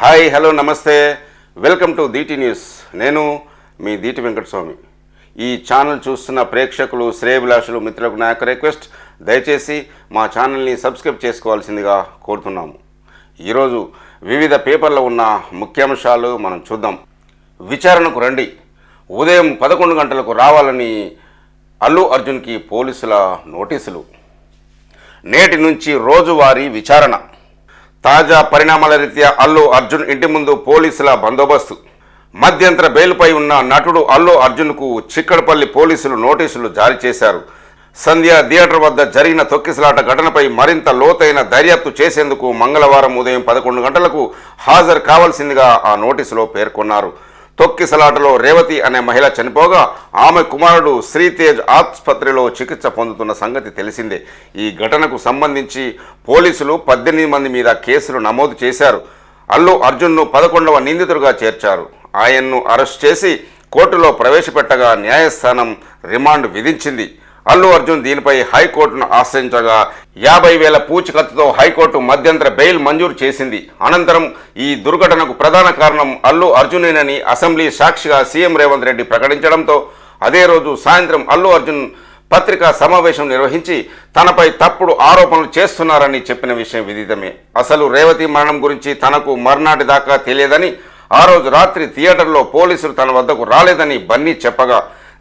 Hi hello నమస్తే welcome to Deeti news. నేను మీ దీటి వెంకటస్వామి. ఈ ఛానల్ చూస్తున్న ప్రేక్షకులు, శ్రేయభిలాషులు, మిత్రులకు నా యొక్క రిక్వెస్ట్, దయచేసి మా ఛానల్ని సబ్స్క్రైబ్ చేసుకోవాల్సిందిగా కోరుతున్నాము. ఈరోజు వివిధ పేపర్లో ఉన్న ముఖ్యాంశాలు మనం చూద్దాం. విచారణకు రండి, ఉదయం 11 గంటలకు రావాలని అల్లు అర్జున్కి పోలీసుల నోటీసులు. నేటి నుంచి రోజువారీ విచారణ. తాజా పరిణామాల రీత్యా అల్లు అర్జున్ ఇంటి ముందు పోలీసుల బందోబస్తు. మధ్యంతర బెయిల్పై ఉన్న నటుడు అల్లు అర్జున్కు చిక్కడపల్లి పోలీసులు నోటీసులు జారీ చేశారు. సంధ్య థియేటర్ వద్ద జరిగిన తొక్కిసలాట ఘటనపై మరింత లోతైన దర్యాప్తు చేసేందుకు మంగళవారం ఉదయం 11 గంటలకు హాజరు కావాల్సిందిగా ఆ నోటీసులో పేర్కొన్నారు. తొక్కిసలాటలో రేవతి అనే మహిళ చనిపోగా ఆమె కుమారుడు శ్రీతేజ్ ఆసుపత్రిలో చికిత్స పొందుతున్న సంగతి తెలిసిందే. ఈ ఘటనకు సంబంధించి పోలీసులు 18 మంది మీద కేసులు నమోదు చేశారు. అల్లు అర్జున్ను 11వ నిందితుడిగా చేర్చారు. ఆయన్ను అరెస్ట్ చేసి కోర్టులో ప్రవేశపెట్టగా న్యాయస్థానం రిమాండ్ విధించింది. అల్లు అర్జున్ దీనిపై హైకోర్టును ఆశ్రయించగా 50,000 పూచికత్తుతో హైకోర్టు మధ్యంతర బెయిల్ మంజూరు చేసింది. అనంతరం ఈ దుర్ఘటనకు ప్రధాన కారణం అల్లు అర్జునేనని అసెంబ్లీ సాక్షిగా సీఎం రేవంత్ రెడ్డి ప్రకటించడంతో అదే రోజు సాయంత్రం అల్లు అర్జున్ పత్రికా సమావేశం నిర్వహించి తనపై తప్పుడు ఆరోపణలు చేస్తున్నారని చెప్పిన విషయం విదితమే. అసలు రేవతి మరణం గురించి తనకు మర్నాటి దాకా తెలియదని, ఆ రోజు రాత్రి థియేటర్లో పోలీసులు తన వద్దకు రాలేదని బన్నీ చెప్పగా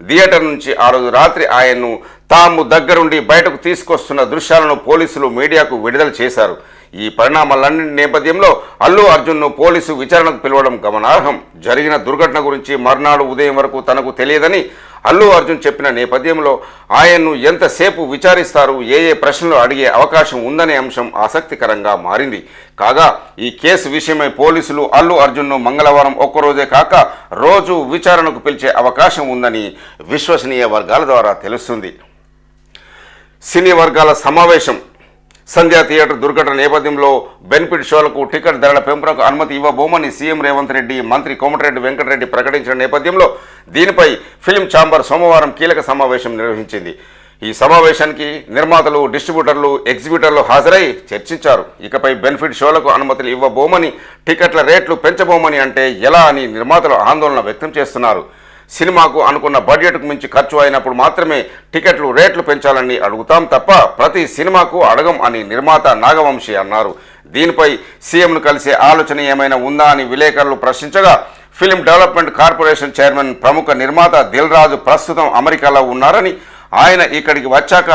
థియేటర్ నుంచి ఆ రోజు రాత్రి ఆయన్ను తాము దగ్గరుండి బయటకు తీసుకొస్తున్న దృశ్యాలను పోలీసులు మీడియాకు విడుదల చేశారు. ఈ పరిణామాలన్నింటి నేపథ్యంలో అల్లు అర్జున్ను పోలీసు విచారణకు పిలవడం గమనార్హం. జరిగిన దుర్ఘటన గురించి మర్నాడు ఉదయం వరకు తనకు తెలియదని అల్లు అర్జున్ చెప్పిన నేపథ్యంలో ఆయన్ను ఎంతసేపు విచారిస్తారు, ఏ ప్రశ్నలు అడిగే అవకాశం ఉందనే అంశం ఆసక్తికరంగా మారింది. కాగా ఈ కేసు విషయమై పోలీసులు అల్లు అర్జున్ను మంగళవారం ఒక్కరోజే కాక రోజు విచారణకు పిలిచే అవకాశం ఉందని విశ్వసనీయ వర్గాల ద్వారా తెలుస్తుంది. సినీ వర్గాల సమావేశం. సంధ్యా థియేటర్ దుర్ఘటన నేపథ్యంలో బెనిఫిట్ షోలకు టికెట్ ధరల పెంపునకు అనుమతి ఇవ్వబోమని సీఎం రేవంత్ రెడ్డి, మంత్రి కోమటిరెడ్డి వెంకటరెడ్డి ప్రకటించిన నేపథ్యంలో దీనిపై ఫిల్మ్ ఛాంబర్ సోమవారం కీలక సమావేశం నిర్వహించింది. ఈ సమావేశానికి నిర్మాతలు, డిస్ట్రిబ్యూటర్లు, ఎగ్జిబిటర్లు హాజరై చర్చించారు. ఇకపై బెనిఫిట్ షోలకు అనుమతులు ఇవ్వబోమని, టికెట్ల రేట్లు పెంచబోమని అంటే ఎలా అని నిర్మాతలు ఆందోళన వ్యక్తం చేస్తున్నారు. సినిమాకు అనుకున్న బడ్జెట్కు మించి ఖర్చు అయినప్పుడు మాత్రమే టికెట్లు రేట్లు పెంచాలని అడుగుతాం తప్ప ప్రతి సినిమాకు అడగం అని నిర్మాత నాగవంశీ అన్నారు. దీనిపై సీఎంను కలిసే ఆలోచన ఏమైనా ఉందా అని విలేకరులు ప్రశ్నించగా ఫిల్మ్ డెవలప్మెంట్ కార్పొరేషన్ చైర్మన్, ప్రముఖ నిర్మాత దిల్ రాజు ప్రస్తుతం అమెరికాలో ఉన్నారని, ఆయన ఇక్కడికి వచ్చాక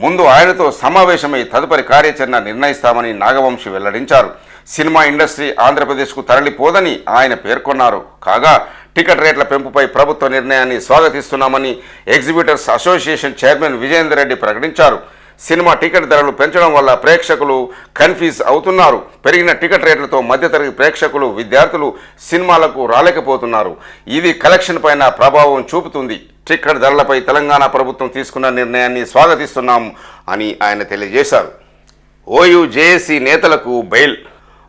ముందు ఆయనతో సమావేశమై తదుపరి కార్యాచరణ నిర్ణయిస్తామని నాగవంశీ వెల్లడించారు. సినిమా ఇండస్ట్రీ ఆంధ్రప్రదేశ్కు తరలిపోదని ఆయన పేర్కొన్నారు. కాగా టికెట్ రేట్ల పెంపుపై ప్రభుత్వ నిర్ణయాన్ని స్వాగతిస్తున్నామని exhibitors association chairman Vijayender Reddy ప్రకటించారు. సినిమా టికెట్ ధరలు పెంచడం వల్ల ప్రేక్షకులు కన్ఫ్యూజ్ అవుతున్నారు. పెరిగిన టికెట్ రేట్లతో మధ్యతరగతి ప్రేక్షకులు, విద్యార్థులు సినిమాలకు రాలేకపోతున్నారు. ఇది కలెక్షన్ పైన ప్రభావం చూపుతుంది. టికెట్ ధరలపై తెలంగాణ ప్రభుత్వం తీసుకున్న నిర్ణయాన్ని స్వాగతిస్తున్నాం అని ఆయన తెలియజేశారు. ఓయూ జేఏసీ నేతలకు బెయిల్.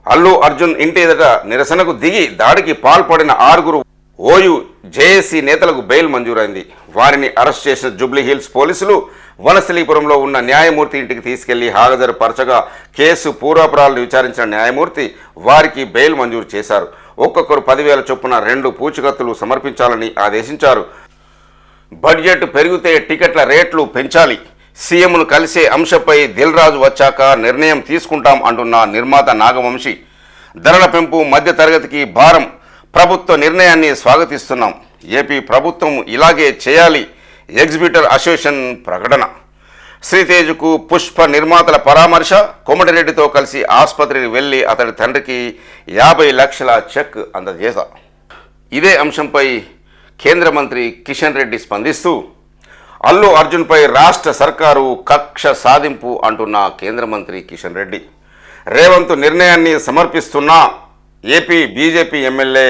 అల్లు అర్జున్ ఇంటి ఎదుట నిరసనకు దిగి దాడికి పాల్పడిన 6 ఓయూ జేఏసీ నేతలకు బెయిల్ మంజూరైంది. వారిని అరెస్ట్ చేసిన జూబ్లీహిల్స్ పోలీసులు వనస్థలీపురంలో ఉన్న న్యాయమూర్తి ఇంటికి తీసుకెళ్లి హాజరుపరచగా కేసు పూర్వాపరాలను విచారించిన న్యాయమూర్తి వారికి బెయిల్ మంజూరు చేశారు. ఒక్కొక్కరు 10,000 చొప్పున 2 పూచికత్తులు సమర్పించాలని ఆదేశించారు. బడ్జెట్ పెరిగితే టికెట్ల రేట్లు పెంచాలి. సీఎంను కలిసే అంశంపై దిల్ రాజు వచ్చాక నిర్ణయం తీసుకుంటాం అంటున్న నిర్మాత నాగవంశీ. ధరల పెంపు మధ్య తరగతికి భారం. ప్రభుత్వ నిర్ణయాన్ని స్వాగతిస్తున్నాం. ఏపీ ప్రభుత్వం ఇలాగే చేయాలి. ఎగ్జిబిటర్ అసోసియేషన్ ప్రకటన. శ్రీతేజ్కు పుష్ప నిర్మాతల పరామర్శ. కోమటిరెడ్డితో కలిసి ఆసుపత్రికి వెళ్లి అతడి తండ్రికి 50 లక్షల చెక్ అందజేశారు. ఇదే అంశంపై కేంద్ర మంత్రి కిషన్ రెడ్డి స్పందిస్తూ అల్లు అర్జున్పై రాష్ట్ర సర్కారు కక్ష సాధింపు అంటున్న కేంద్ర మంత్రి కిషన్ రెడ్డి, రేవంత్ నిర్ణయాన్ని సమర్పిస్తున్నా AP BJP MLA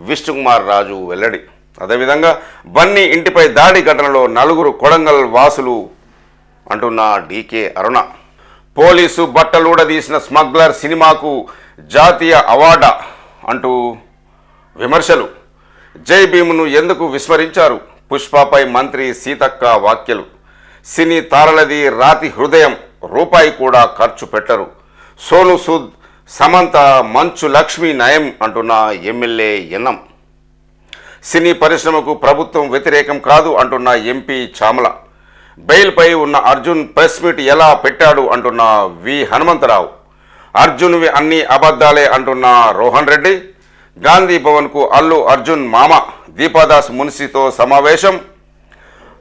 Vishnukumar Raju వెల్లడి. అదేవిధంగా బన్నీ ఇంటిపై దాడి ఘటనలో 4 కొడంగల్ వాసులు అంటున్న డీకే అరుణ. పోలీసు బట్టలూడదీసిన స్మగ్లర్ సినిమాకు జాతీయ అవార్డా అంటూ విమర్శలు. జై భీమ్ను ఎందుకు విస్మరించారు? పుష్పపై మంత్రి సీతక్క వ్యాఖ్యలు. సినీ తారలది రాతి హృదయం, రూపాయి కూడా ఖర్చు పెట్టరు. సోను సూద్ సమంత మంచు లక్ష్మి నయం అంటున్న ఎమ్మెల్యే ఎన్నం. సినీ పరిశ్రమకు ప్రభుత్వం వ్యతిరేకం కాదు అంటున్న ఎంపీ చామల. బెయిల్పై ఉన్న అర్జున్ ప్రెస్ మీట్ ఎలా పెట్టాడు అంటున్న వి హనుమంతరావు. అర్జున్వి అన్ని అబద్ధాలే అంటున్న రోహన్ రెడ్డి. గాంధీ భవన్కు అల్లు అర్జున్ మామ దీపాదాస్ మున్సితో సమావేశం.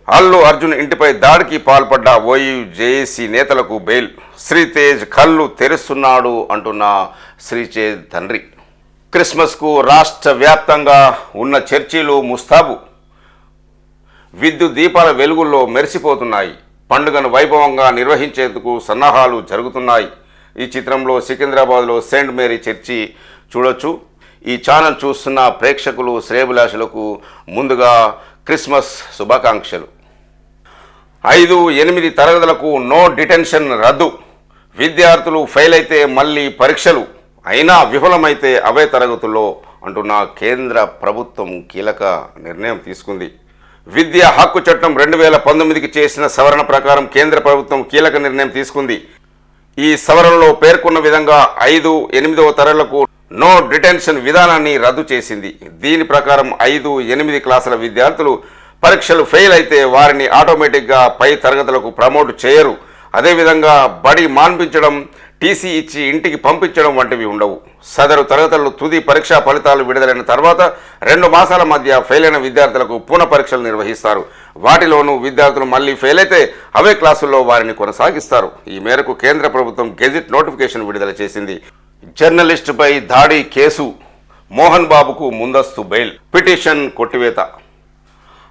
అల్లు అర్జున్ ఇంటిపై దాడికి పాల్పడ్డ ఓయూ జేఏసీ నేతలకు బెయిల్. శ్రీతేజ్ కళ్ళు తెరుస్తున్నాడు అంటున్న శ్రీతేజ్ తండ్రి. క్రిస్మస్కు రాష్ట్ర వ్యాప్తంగా ఉన్న చర్చిలు ముస్తాబు. విద్యుత్ దీపాల వెలుగుల్లో మెరిసిపోతున్నాయి. పండుగను వైభవంగా నిర్వహించేందుకు సన్నాహాలు జరుగుతున్నాయి. ఈ చిత్రంలో సికింద్రాబాద్లో సెయింట్ మేరీ చర్చి చూడొచ్చు. ఈ ఛానల్ చూస్తున్న ప్రేక్షకులు శ్రేయభిలాషులకు ముందుగా క్రిస్మస్ శుభాకాంక్షలు. 5-8 తరగతులకు నో డిటెన్షన్ రద్దు. విద్యార్థులు ఫెయిల్ అయితే మళ్ళీ పరీక్షలు, అయినా విఫలమైతే అవే తరగతుల్లో అంటున్న కేంద్ర ప్రభుత్వం కీలక నిర్ణయం తీసుకుంది. విద్యా హక్కు చట్టం 2019కి చేసిన సవరణ ప్రకారం కేంద్ర ప్రభుత్వం కీలక నిర్ణయం తీసుకుంది. ఈ సవరణలో పేర్కొన్న విధంగా 5-8వ తరగతులకు నో డిటెన్షన్ విధానాన్ని రద్దు చేసింది. దీని ప్రకారం 5-8 క్లాసుల విద్యార్థులు పరీక్షలు ఫెయిల్ అయితే వారిని ఆటోమేటిక్గా పై తరగతులకు ప్రమోట్ చేయరు. అదేవిధంగా బడి మాన్పించడం, టీసీ ఇచ్చి ఇంటికి పంపించడం వంటివి ఉండవు. సదరు తరగతుల్లో తుది పరీక్షా ఫలితాలు విడుదలైన తర్వాత 2 మాసాల మధ్య ఫెయిల్ అయిన విద్యార్థులకు పునః పరీక్షలు నిర్వహిస్తారు. వాటిలోనూ విద్యార్థులు మళ్ళీ ఫెయిల్ అయితే అవే క్లాసుల్లో వారిని కొనసాగిస్తారు. ఈ మేరకు కేంద్ర ప్రభుత్వం గెజిట్ నోటిఫికేషన్ విడుదల చేసింది. జర్నలిస్టుపై దాడి కేసు, మోహన్ బాబుకు ముందస్తు బెయిల్. పిటిషన్ కొట్టివేత.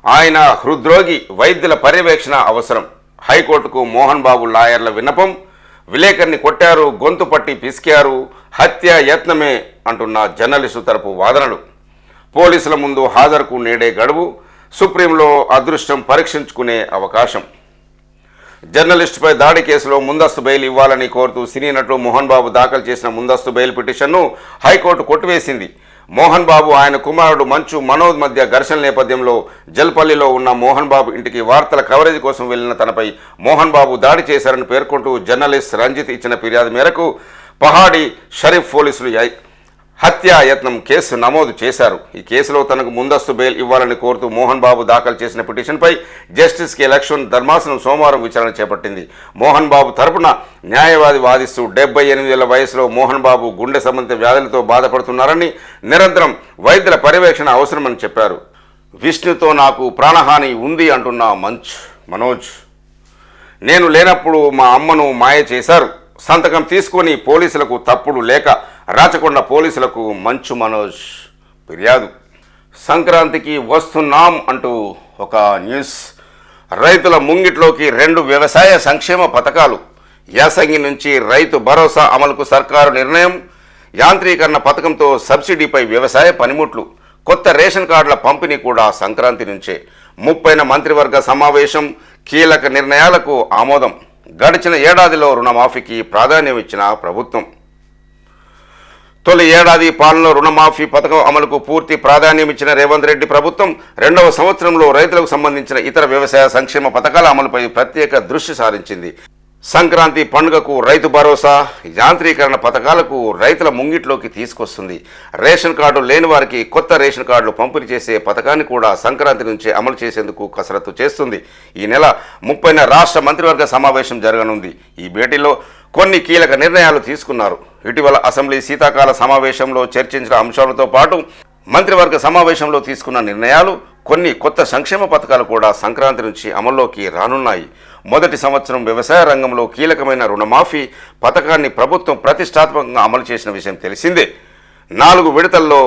ఆయన హృద్రోగి, వైద్యుల పర్యవేక్షణ అవసరం. హైకోర్టుకు మోహన్ బాబు లాయర్ల విన్నపం. విలేకరిని కొట్టారు, గొంతు పట్టి పిసికారు, హత్య యత్నమే అంటున్న జర్నలిస్టు తరపు వాదనలు. పోలీసుల ముందు హాజరుకు నేడే గడువు. సుప్రీంలో అదృష్టం పరీక్షించుకునే అవకాశం. జర్నలిస్టుపై దాడి కేసులో ముందస్తు బెయిల్ ఇవ్వాలని కోరుతూ సినీ నటుడు మోహన్ బాబు దాఖలు చేసిన ముందస్తు బెయిల్ పిటిషన్ను హైకోర్టు కొట్టివేసింది. మోహన్ బాబు, ఆయన కుమారుడు మంచు మనోజ్ మధ్య ఘర్షణ నేపథ్యంలో జల్పల్లిలో ఉన్న మోహన్ బాబు ఇంటికి వార్తల కవరేజ్ కోసం వెళ్లిన తనపై మోహన్ బాబు దాడి చేశారని పేర్కొంటూ జర్నలిస్ట్ రంజిత్ ఇచ్చిన ఫిర్యాదు మేరకు పహాడి షరీఫ్ పోలీసులు హత్యాయత్నం కేసు నమోదు చేశారు. ఈ కేసులో తనకు ముందస్తు బెయిల్ ఇవ్వాలని కోరుతూ మోహన్ బాబు దాఖలు చేసిన పిటిషన్పై జస్టిస్ కె లక్ష్మణ్ ధర్మాసనం సోమవారం విచారణ చేపట్టింది. మోహన్ బాబు తరపున న్యాయవాది వాదిస్తూ 78 ఏళ్ల వయసులో మోహన్ బాబు గుండె సంబంధిత వ్యాధులతో బాధపడుతున్నారని, నిరంతరం వైద్యుల పర్యవేక్షణ అవసరమని చెప్పారు. విష్ణుతో నాకు ప్రాణహాని ఉంది అంటున్న మనోజ్. నేను లేనప్పుడు మా అమ్మను మాయ చేశారు. సంతకం తీసుకొని పోలీసులకు తప్పుడు లేఖ. రాచకొండ పోలీసులకు మంచు మనోజ్ ఫిర్యాదు. సంక్రాంతికి వస్తున్నాం అంటూ ఒక న్యూస్. రైతుల ముంగిట్లోకి 2 వ్యవసాయ సంక్షేమ పథకాలు. యాసంగి నుంచి రైతు భరోసా అమలుకు సర్కారు నిర్ణయం. యాంత్రీకరణ పథకంతో సబ్సిడీపై వ్యవసాయ పనిముట్లు. కొత్త రేషన్ కార్డుల పంపిణీ కూడా సంక్రాంతి నుంచే. 30న మంత్రివర్గ సమావేశం. కీలక నిర్ణయాలకు ఆమోదం. గడిచిన ఏడాదిలో రుణమాఫీకి ప్రాధాన్యం ఇచ్చిన ప్రభుత్వం. తొలి ఏడాది పాలనలో రుణమాఫీ పథకం అమలుకు పూర్తి ప్రాధాన్యం ఇచ్చిన రేవంత్ రెడ్డి ప్రభుత్వం 2వ సంవత్సరంలో రైతులకు సంబంధించిన ఇతర వ్యవసాయ సంక్షేమ పథకాల అమలుపై ప్రత్యేక దృష్టి సారించింది. సంక్రాంతి పండుగకు రైతు భరోసా, యాంత్రీకరణ పథకాలకు రైతుల ముంగిట్లోకి తీసుకొస్తుంది. రేషన్ కార్డు లేని వారికి కొత్త రేషన్ కార్డులు పంపిణీ చేసే పథకాన్ని కూడా సంక్రాంతి నుంచే అమలు చేసేందుకు కసరత్తు చేస్తుంది. ఈ నెల 30న రాష్ట్ర మంత్రివర్గ సమావేశం జరగనుంది. ఈ భేటీలో కొన్ని కీలక నిర్ణయాలు తీసుకున్నారు. ఇటీవల అసెంబ్లీ శీతాకాల సమావేశంలో చర్చించిన అంశాలతో పాటు మంత్రివర్గ సమావేశంలో తీసుకున్న నిర్ణయాలు, కొన్ని కొత్త సంక్షేమ పథకాలు కూడా సంక్రాంతి నుంచి అమల్లోకి రానున్నాయి. మొదటి సంవత్సరం వ్యవసాయ రంగంలో కీలకమైన రుణమాఫీ పథకాన్ని ప్రభుత్వం ప్రతిష్టాత్మకంగా అమలు చేసిన విషయం తెలిసిందే. 4 విడతల్లో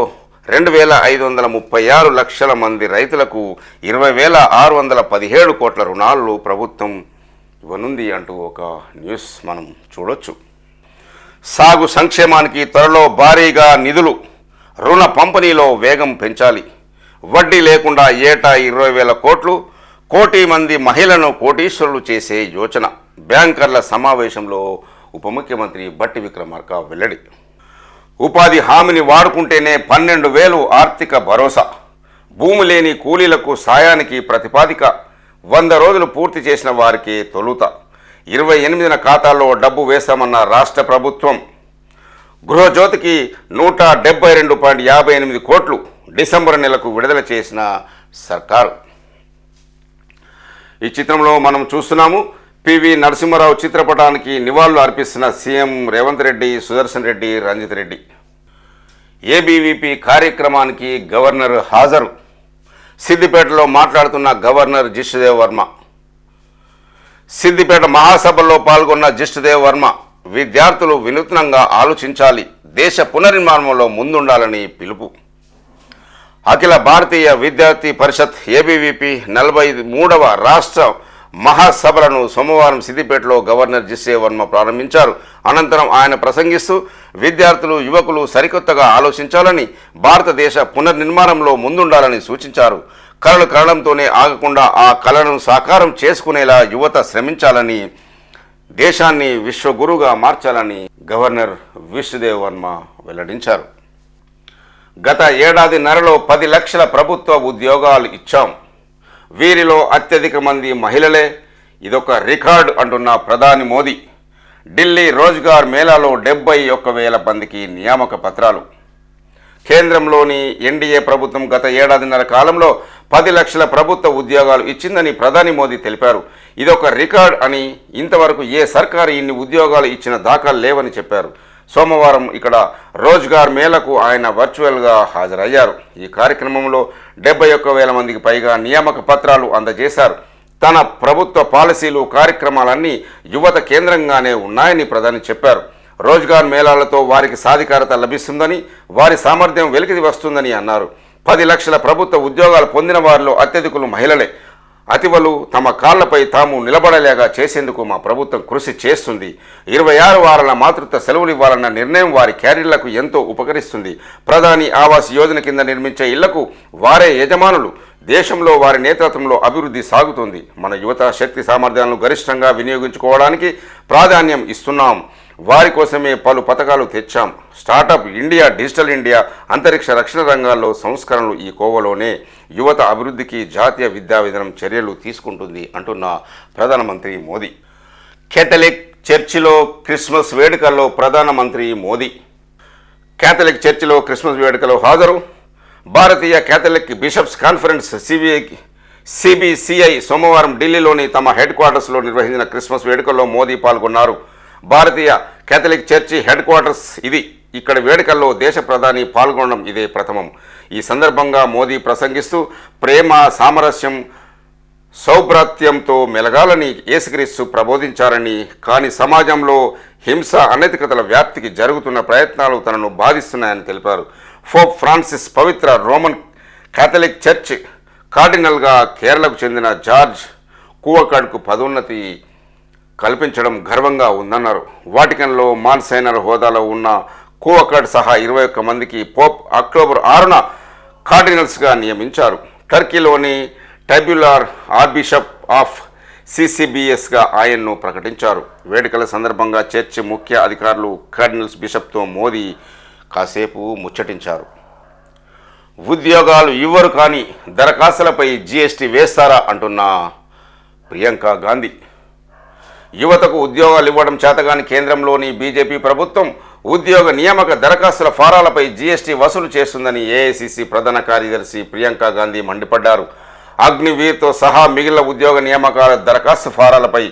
2,536 లక్షల మంది రైతులకు 20,617 కోట్ల రుణాలు ప్రభుత్వం ఇవ్వనుంది అంటూ ఒక న్యూస్ మనం చూడొచ్చు. సాగు సంక్షేమానికి త్వరలో భారీగా నిధులు. రుణ పంపిణీలో వేగం పెంచాలి. వడ్డీ లేకుండా ఏటా 20,000 కోట్లు. 1 కోటి మంది మహిళలను కోటీశ్వరులు చేసే యోచన. బ్యాంకర్ల సమావేశంలో ఉప ముఖ్యమంత్రి బట్టి విక్రమార్క వెల్లడి. ఉపాధి హామీని వాడుకుంటేనే 12,000 ఆర్థిక భరోసా. భూమి లేని కూలీలకు సాయానికి ప్రతిపాదిక. 100 రోజులు పూర్తి చేసిన వారికి తొలుత. 28న ఖాతాల్లో డబ్బు వేస్తామన్న రాష్ట్ర ప్రభుత్వం. గృహజ్యోతికి 172.58 కోట్లు డిసెంబర్ నెలకు విడుదల చేసిన సర్కారు. ఈ చిత్రంలో మనం చూస్తున్నాము పివి నరసింహారావు చిత్రపటానికి నివాళులు అర్పిస్తున్న సీఎం రేవంత్ రెడ్డి, సుదర్శన్ రెడ్డి, రంజిత్ రెడ్డి. ఏబీవీపీ కార్యక్రమానికి గవర్నర్ హాజరు. సిద్దిపేటలో మాట్లాడుతున్న గవర్నర్ జిష్ణుదేవ్ వర్మ. సిద్దిపేట మహాసభలో పాల్గొన్న జిష్ణుదేవ్ వర్మ విద్యార్థులు వినూత్నంగా ఆలోచించాలి, దేశ పునర్నిర్మాణంలో ముందుండాలని పిలుపు. అఖిల భారతీయ విద్యార్థి పరిషత్ ఏబీవీపీ 43వ రాష్ట్ర మహాసభలను సోమవారం సిద్దిపేటలో గవర్నర్ జిష్ణుదేవ్ వర్మ ప్రారంభించారు. అనంతరం ఆయన ప్రసంగిస్తూ విద్యార్థులు, యువకులు సరికొత్తగా ఆలోచించాలని, భారతదేశ పునర్నిర్మాణంలో ముందుండాలని సూచించారు. కలలు కనడంతోనే ఆగకుండా ఆ కళను సాకారం చేసుకునేలా యువత శ్రమించాలని, దేశాన్ని విశ్వగురుగా మార్చాలని గవర్నర్ జిష్ణుదేవ్ వర్మ వెల్లడించారు. గత ఏడాదిన్నరలో 10 లక్షల ప్రభుత్వ ఉద్యోగాలు ఇచ్చాం. వీరిలో అత్యధిక మంది మహిళలే. ఇదొక రికార్డు అంటున్న ప్రధాని మోదీ. ఢిల్లీ రోజ్గార్ మేళాలో 71,000 మందికి నియామక పత్రాలు. కేంద్రంలోని ఎన్డీఏ ప్రభుత్వం గత ఏడాదిన్నర కాలంలో 10 లక్షల ప్రభుత్వ ఉద్యోగాలు ఇచ్చిందని ప్రధాని మోదీ తెలిపారు. ఇదొక రికార్డ్ అని, ఇంతవరకు ఏ సర్కారు ఇన్ని ఉద్యోగాలు ఇచ్చిన దాఖలు లేవని చెప్పారు. సోమవారం ఇక్కడ రోజ్గార్ మేళకు ఆయన వర్చువల్గా హాజరయ్యారు. ఈ కార్యక్రమంలో 71,000 మందికి పైగా నియామక పత్రాలు అందజేశారు. తన ప్రభుత్వ పాలసీలు, కార్యక్రమాలన్నీ యువత కేంద్రంగానే ఉన్నాయని ప్రధాని చెప్పారు. రోజ్గార్ మేళాలతో వారికి సాధికారత లభిస్తుందని, వారి సామర్థ్యం వెలికి వస్తుందని అన్నారు. 10 లక్షల ప్రభుత్వ ఉద్యోగాలు పొందిన వారిలో అత్యధికులు మహిళలే. అతివలు తమ కాళ్లపై తాము నిలబడలేగా చేసేందుకు మా ప్రభుత్వం కృషి చేస్తుంది. 26 వారాల మాతృత్వ సెలవులు ఇవ్వాలన్న నిర్ణయం వారి క్యారియర్లకు ఎంతో ఉపకరిస్తుంది. ప్రధాని ఆవాస్ యోజన కింద నిర్మించే ఇళ్లకు వారే యజమానులు. దేశంలో వారి నేతృత్వంలో అభివృద్ధి సాగుతుంది. మన యువత శక్తి సామర్థ్యాలను గరిష్టంగా వినియోగించుకోవడానికి ప్రాధాన్యం ఇస్తున్నాం. వారి కోసమే పలు పథకాలు తెచ్చాం. స్టార్టప్ ఇండియా, డిజిటల్ ఇండియా, అంతరిక్ష రక్షణ రంగాల్లో సంస్కరణలు ఈ కోవలోనే. యువత అభివృద్ధికి జాతీయ విద్యా విధానం చర్యలు తీసుకుంటుంది అంటున్న ప్రధానమంత్రి మోదీ. కేథలిక్ చర్చిలో క్రిస్మస్ వేడుకల్లో ప్రధానమంత్రి మోదీ. కేథలిక్ చర్చిలో క్రిస్మస్ వేడుకలో హాజరు. భారతీయ కేథలిక్ బిషప్స్ కాన్ఫరెన్స్ సిబిసిఐ సోమవారం ఢిల్లీలోని తమ హెడ్ క్వార్టర్స్లో నిర్వహించిన క్రిస్మస్ వేడుకల్లో మోదీ పాల్గొన్నారు. భారతీయ కేథలిక్ చర్చి హెడ్ క్వార్టర్స్ ఇది. ఇక్కడ వేడుకల్లో దేశ ప్రధాని పాల్గొనడం ఇదే ప్రథమం. ఈ సందర్భంగా మోదీ ప్రసంగిస్తూ ప్రేమ, సామరస్యం, సౌభ్రాత్యంతో మెలగాలని యేసుక్రీస్తు ప్రబోధించారని, కానీ సమాజంలో హింస, అనైతికతల వ్యాప్తికి జరుగుతున్న ప్రయత్నాలు తనను బాధిస్తున్నాయని తెలిపారు. పోప్ ఫ్రాన్సిస్ పవిత్ర రోమన్ కేథలిక్ చర్చ్ కార్డినల్గా కేరళకు చెందిన జార్జ్ కువకాడ్కు పదోన్నతి కల్పించడం గర్వంగా ఉందన్నారు. వాటికన్లో మాన్సైనర్ హోదాలో ఉన్న కువకాడ్ సహా 21 మందికి పోప్ అక్టోబర్ 6న కార్డినల్స్గా నియమించారు. టర్కీలోని టైబ్యులార్ ఆర్బిషప్ ఆఫ్ సిసిబిఎస్గా ఆయన్ను ప్రకటించారు. వేడుకల సందర్భంగా చర్చి ముఖ్య అధికారులు కార్డినల్స్ బిషప్తో మోదీ కాసేపు ముచ్చటించారు. ఉద్యోగాలు ఇవ్వరు కానీ దరఖాస్తులపై జీఎస్టీ వేస్తారా అంటున్న ప్రియాంక గాంధీ. యువతకు ఉద్యోగాలు ఇవ్వడం చేతగాని కేంద్రంలోని బీజేపీ ప్రభుత్వం ఉద్యోగ నియామక దరఖాస్తుల ఫారాలపై జీఎస్టీ వసూలు చేస్తుందని ఏఐసిసి ప్రధాన కార్యదర్శి ప్రియాంక గాంధీ మండిపడ్డారు. అగ్నివీర్తో సహా మిగిలిన ఉద్యోగ నియామకాల దరఖాస్తు ఫారాలపై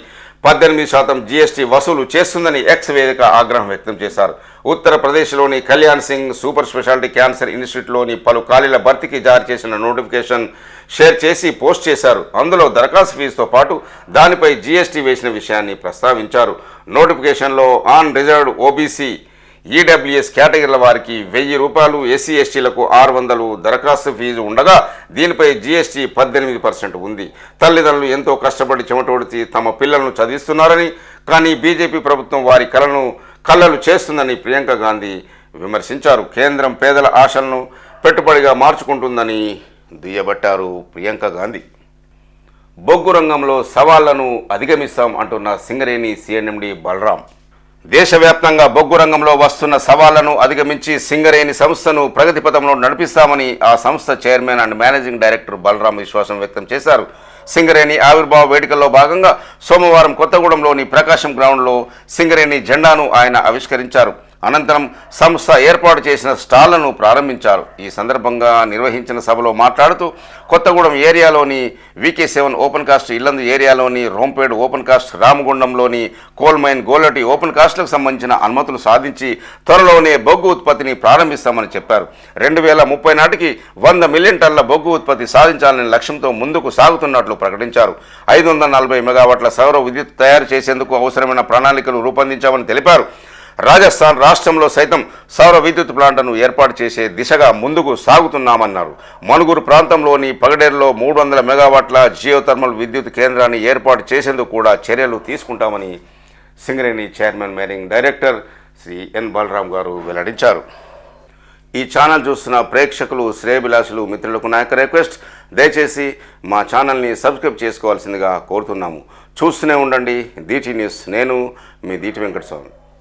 18% జీఎస్టీ వసూలు చేస్తుందని ఎక్స్ వేదిక ఆగ్రహం వ్యక్తం చేశారు. ఉత్తరప్రదేశ్లోని Kalyan Singh super speciality cancer ఇన్స్టిట్యూట్లోని పలు ఖాళీల భర్తీకి జారీ చేసిన నోటిఫికేషన్ షేర్ చేసి పోస్ట్ చేశారు. అందులో దరఖాస్తు ఫీజుతో పాటు దానిపై జీఎస్టీ వేసిన విషయాన్ని ప్రస్తావించారు. నోటిఫికేషన్లో ఆన్ రిజర్వ్డ్ ఓబీసీ, ఈడబ్ల్యూఎస్ కేటగిరీల వారికి ₹1,000, ఎస్సీ ఎస్టీలకు 600 దరఖాస్తు ఫీజు ఉండగా దీనిపై జీఎస్టీ 18% ఉంది. తల్లిదండ్రులు ఎంతో కష్టపడి చెమటోడిచి తమ పిల్లలను చదివిస్తున్నారని, కానీ బీజేపీ ప్రభుత్వం వారి కళ్ళలు చేస్తుందని ప్రియాంక గాంధీ విమర్శించారు. కేంద్రం పేదల ఆశలను పెట్టుబడిగా మార్చుకుంటుందని దుయ్యబట్టారు ప్రియాంక గాంధీ. బొగ్గు రంగంలో సవాళ్లను అధిగమిస్తాం అంటున్న సింగరేణి సిఎండి బలరాం. దేశవ్యాప్తంగా బొగ్గు రంగంలో వస్తున్న సవాళ్లను అధిగమించి సింగరేణి సంస్థను ప్రగతి పథంలో నడిపిస్తామని ఆ సంస్థ chairman and managing director Balaram విశ్వాసం వ్యక్తం చేశారు. సింగరేణి ఆవిర్భావ వేడుకల్లో భాగంగా సోమవారం కొత్తగూడెంలోని ప్రకాశం గ్రౌండ్లో సింగరేణి జెండాను ఆయన ఆవిష్కరించారు. అనంతరం సంస్థ ఏర్పాటు చేసిన స్టాళ్లను ప్రారంభించారు. ఈ సందర్భంగా నిర్వహించిన సభలో మాట్లాడుతూ కొత్తగూడెం ఏరియాలోని VK7 ఓపెన్ కాస్ట్, ఇల్లందు ఏరియాలోని రోంపేడు ఓపెన్ కాస్ట్, రామగుండంలోని కోల్ మైన్, గోలటి ఓపెన్ కాస్ట్లకు సంబంధించిన అనుమతులు సాధించి త్వరలోనే బొగ్గు ఉత్పత్తిని ప్రారంభిస్తామని చెప్పారు. 2030 నాటికి 100 మిలియన్ టన్నుల బొగ్గు ఉత్పత్తి సాధించాలనే లక్ష్యంతో ముందుకు సాగుతున్నట్లు ప్రకటించారు. 540 మెగావాట్ల సౌర విద్యుత్ తయారు చేసేందుకు అవసరమైన ప్రణాళికలు రూపొందించామని తెలిపారు. రాజస్థాన్ రాష్ట్రంలో సైతం సౌర విద్యుత్ ప్లాంట్ను ఏర్పాటు చేసే దిశగా ముందుకు సాగుతున్నామన్నారు. మణుగూరు ప్రాంతంలోని పగడేరులో 300 మెగావాట్ల జియోథర్మల్ విద్యుత్ కేంద్రాన్ని ఏర్పాటు చేసేందుకు కూడా చర్యలు తీసుకుంటామని Singareni chairman managing director Shri N Balaram గారు వెల్లడించారు. ఈ ఛానల్ చూస్తున్న ప్రేక్షకులు, శ్రేయభిలాషులు, మిత్రులకు నా యొక్క రిక్వెస్ట్, దయచేసి మా ఛానల్ని సబ్స్క్రైబ్ చేసుకోవాల్సిందిగా కోరుతున్నాము. చూస్తూనే ఉండండి DT న్యూస్. నేను మీ దీటి వెంకటస్వామి.